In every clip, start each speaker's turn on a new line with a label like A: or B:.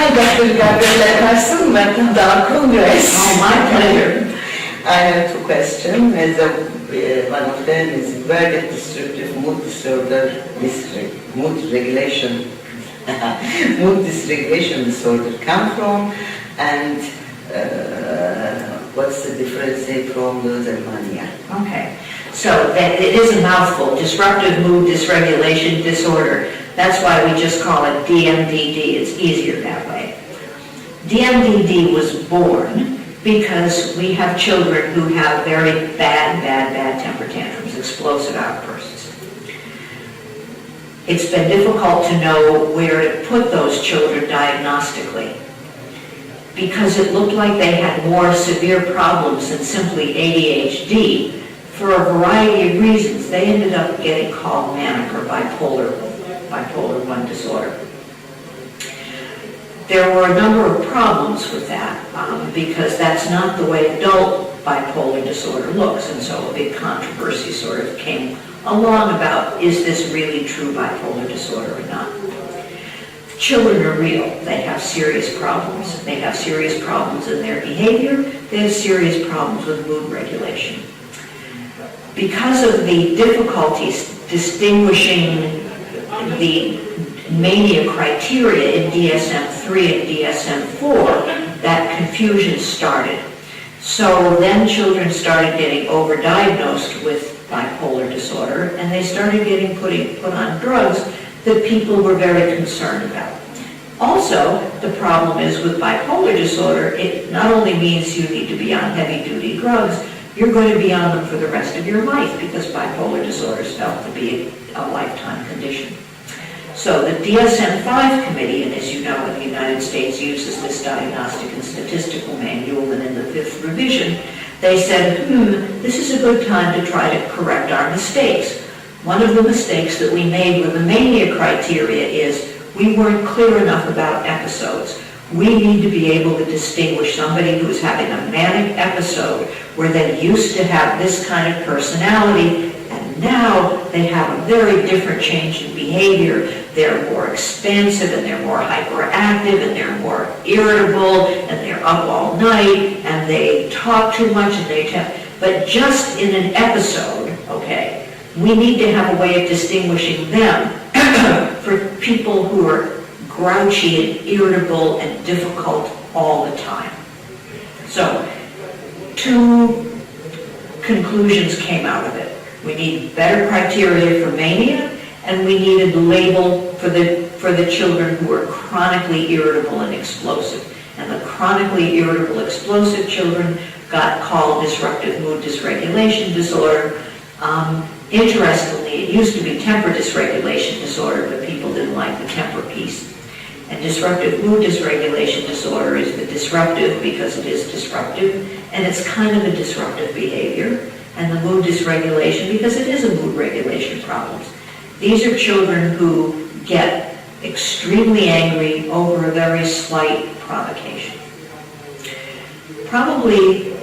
A: Hi, Dr. Gabriela Carson, welcome to our congress.
B: Oh, my pleasure.
A: I have two questions. One of them is where did destructive mood disorder, mood regulation, mood dysregulation disorder come from, and what's the difference from those and mania?
B: Okay, so it is a mouthful, disruptive mood dysregulation disorder. That's why we just call it DMDD. It's easier that way. DMDD was born because we have children who have very bad temper tantrums, explosive outbursts. It's been difficult to know where to put those children diagnostically because it looked like they had more severe problems than simply ADHD. For a variety of reasons, they ended up getting called manic or bipolar 1 disorder. There were a number of problems with that because that's not the way adult bipolar disorder looks, and so a big controversy sort of came along about, is this really true bipolar disorder or not? Children are real. They have serious problems. They have serious problems in their behavior. They have serious problems with mood regulation. Because of the difficulties distinguishing the mania criteria in DSM-3 and DSM-4, that confusion started. So then children started getting overdiagnosed with bipolar disorder, and they started getting put on drugs that people were very concerned about. Also, the problem is with bipolar disorder, it not only means you need to be on heavy-duty drugs, you're going to be on them for the rest of your life because bipolar disorder is felt to be a lifetime condition. So the DSM-5 committee, and as you know, in the United States uses this diagnostic and statistical manual, and in the 5th revision, they said, this is a good time to try to correct our mistakes. One of the mistakes that we made with the mania criteria is we weren't clear enough about episodes. We need to be able to distinguish somebody who's having a manic episode where they used to have this kind of personality, and now they have a very different change in behavior. They're more expansive, and they're more hyperactive, and they're more irritable, and they're up all night, and they talk too much, and but just in an episode, okay, we need to have a way of distinguishing them for people who are grouchy and irritable and difficult all the time. So, 2 conclusions came out of it. We need better criteria for mania, and we needed a label for the children who are chronically irritable and explosive. And the chronically irritable, explosive children got called disruptive mood dysregulation disorder. Interestingly, it used to be temper dysregulation disorder, but people didn't like the temper piece. And disruptive mood dysregulation disorder is the disruptive because it is disruptive, and it's kind of a disruptive behavior. And the mood dysregulation because it is a mood regulation problem. These are children who get extremely angry over a very slight provocation. Probably,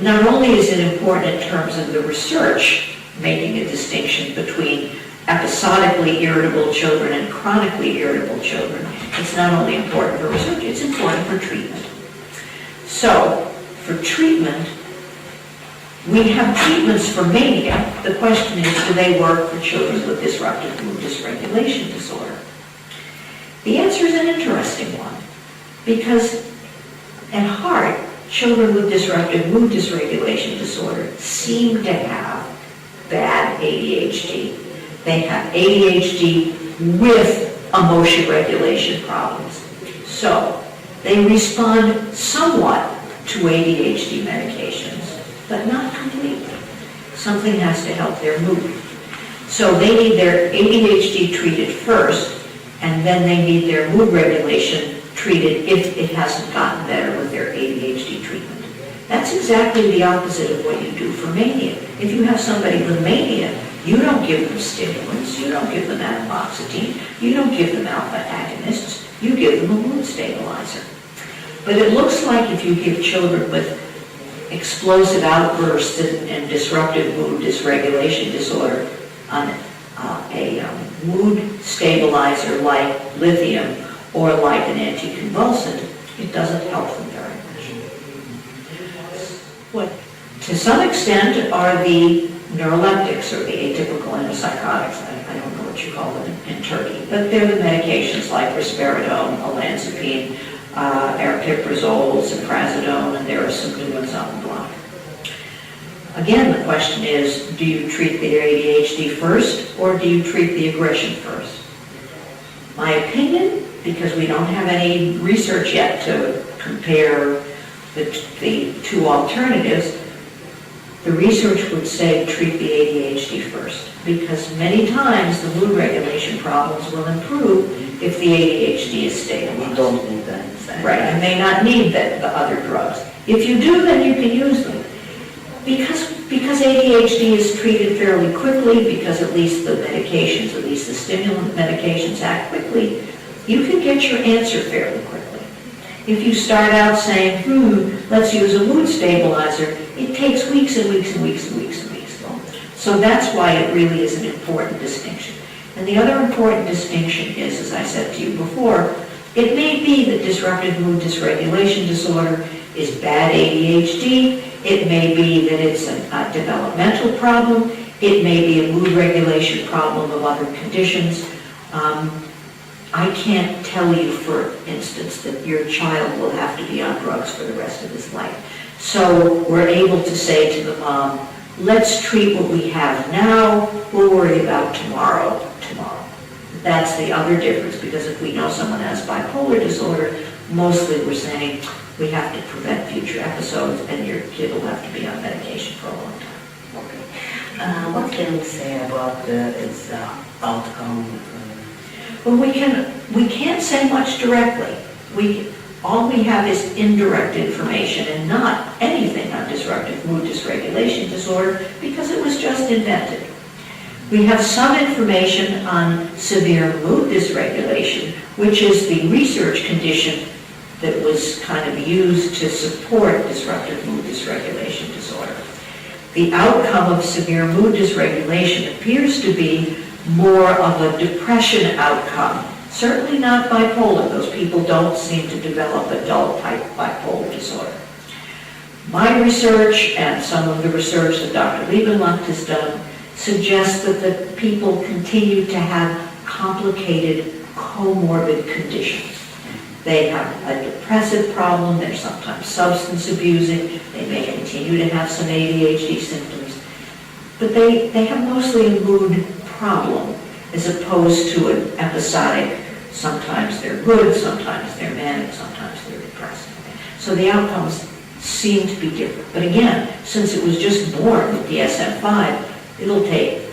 B: not only is it important in terms of the research, making a distinction between episodically irritable children and chronically irritable children, it's not only important for research, it's important for treatment. So, for treatment, we have treatments for mania. The question is, do they work for children with disruptive mood dysregulation disorder? The answer is an interesting one, because at heart, children with disruptive mood dysregulation disorder seem to have bad ADHD. They have ADHD with emotion regulation problems. So, they respond somewhat to ADHD medications, but not completely. Something has to help their mood. So they need their ADHD treated first, and then they need their mood regulation treated if it hasn't gotten better with their ADHD treatment. That's exactly the opposite of what you do for mania. If you have somebody with mania, you don't give them stimulants, you don't give them atomoxetine, you don't give them alpha agonists, you give them a mood stabilizer. But it looks like if you give children with explosive outbursts and disruptive mood dysregulation disorder on a mood stabilizer like lithium or like an anticonvulsant, it doesn't help them very much. What, to some extent, are the neuroleptics or the atypical antipsychotics. I don't know what you call them in Turkey, but they're the medications like risperidone, olanzapine, aripiprazole, ziprasidone, and there are some new ones on the block. Again, the question is, do you treat the ADHD first or do you treat the aggression first? My opinion, because we don't have any research yet to compare the two alternatives, the research would say treat the ADHD first, because many times the mood regulation problems will improve if the ADHD is stabilized.
A: We don't need that.
B: Right, and may not need the other drugs. If you do, then you can use them. Because ADHD is treated fairly quickly, because at least the medications, at least the stimulant medications act quickly, you can get your answer fairly quickly. If you start out saying, let's use a mood stabilizer, it takes weeks and weeks and weeks and weeks and weeks. So that's why it really is an important distinction. And the other important distinction is, as I said to you before, it may be that disruptive mood dysregulation disorder is bad ADHD. It may be that it's a developmental problem. It may be a mood regulation problem of other conditions. I can't tell you, for instance, that your child will have to be on drugs for the rest of his life. So we're able to say to the mom, let's treat what we have now, we'll worry about tomorrow. That's the other difference, because if we know someone has bipolar disorder, mostly we're saying we have to prevent future episodes and your kid will have to be on medication for a long time.
A: Okay. What can we say about its outcome?
B: Well, we can't say much directly. All we have is indirect information and not anything on disruptive mood dysregulation disorder because it was just invented. We have some information on severe mood dysregulation, which is the research condition that was kind of used to support disruptive mood dysregulation disorder. The outcome of severe mood dysregulation appears to be more of a depression outcome. Certainly not bipolar. Those people don't seem to develop adult type bipolar disorder. My research and some of the research that Dr. Liebenlucht has done suggests that the people continue to have complicated comorbid conditions. They have a depressive problem, they're sometimes substance abusing, they may continue to have some ADHD symptoms, but they have mostly a mood problem as opposed to an episodic, sometimes they're good, sometimes they're manic, sometimes they're depressed. So the outcomes seem to be different. But again, since it was just born with DSM-5, it'll take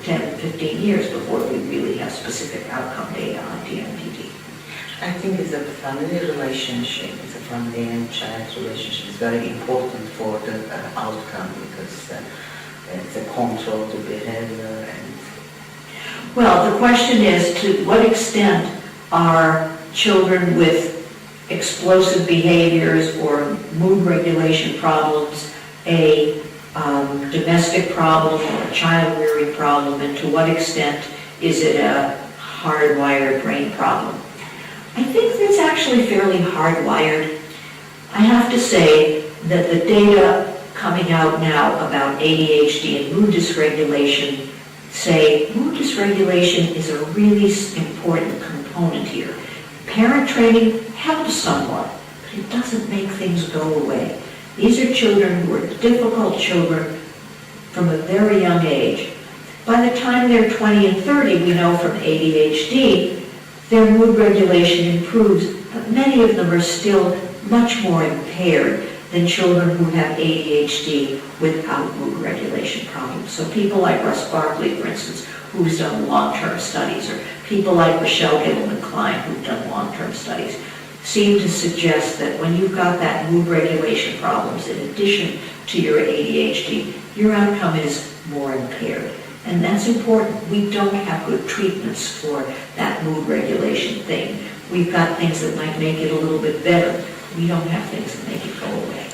B: 10, 15 years before we really have specific outcome data on DMDD.
A: I think it's a family relationship, it's a family and child relationship. It's very important for the outcome because it's a control to behavior and...
B: Well, the question is, to what extent are children with explosive behaviors or mood regulation problems a domestic problem or a child-rearing problem, and to what extent is it a hardwired brain problem? I think that's actually fairly hardwired. I have to say that the data coming out now about ADHD and mood dysregulation say mood dysregulation is a really important component here. Parent training helps somewhat, but it doesn't make things go away. These are children who are difficult children from a very young age. By the time they're 20 and 30, we know from ADHD, their mood regulation improves, but many of them are still much more impaired than children who have ADHD without mood regulation problems. So people like Russ Barkley, for instance, who's done long-term studies, or people like Rochelle Gilman-Klein, who've done long-term studies, seem to suggest that when you've got that mood regulation problems in addition to your ADHD, your outcome is more impaired. And that's important. We don't have good treatments for that mood regulation thing. We've got things that might make it a little bit better. We don't have things that make it go away.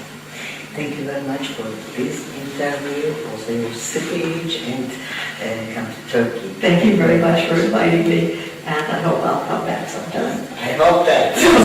A: Thank you very much for this interview, also your speech, and come to Turkey.
B: Thank you very much for inviting me. And I hope I'll come back sometime.
A: I hope that.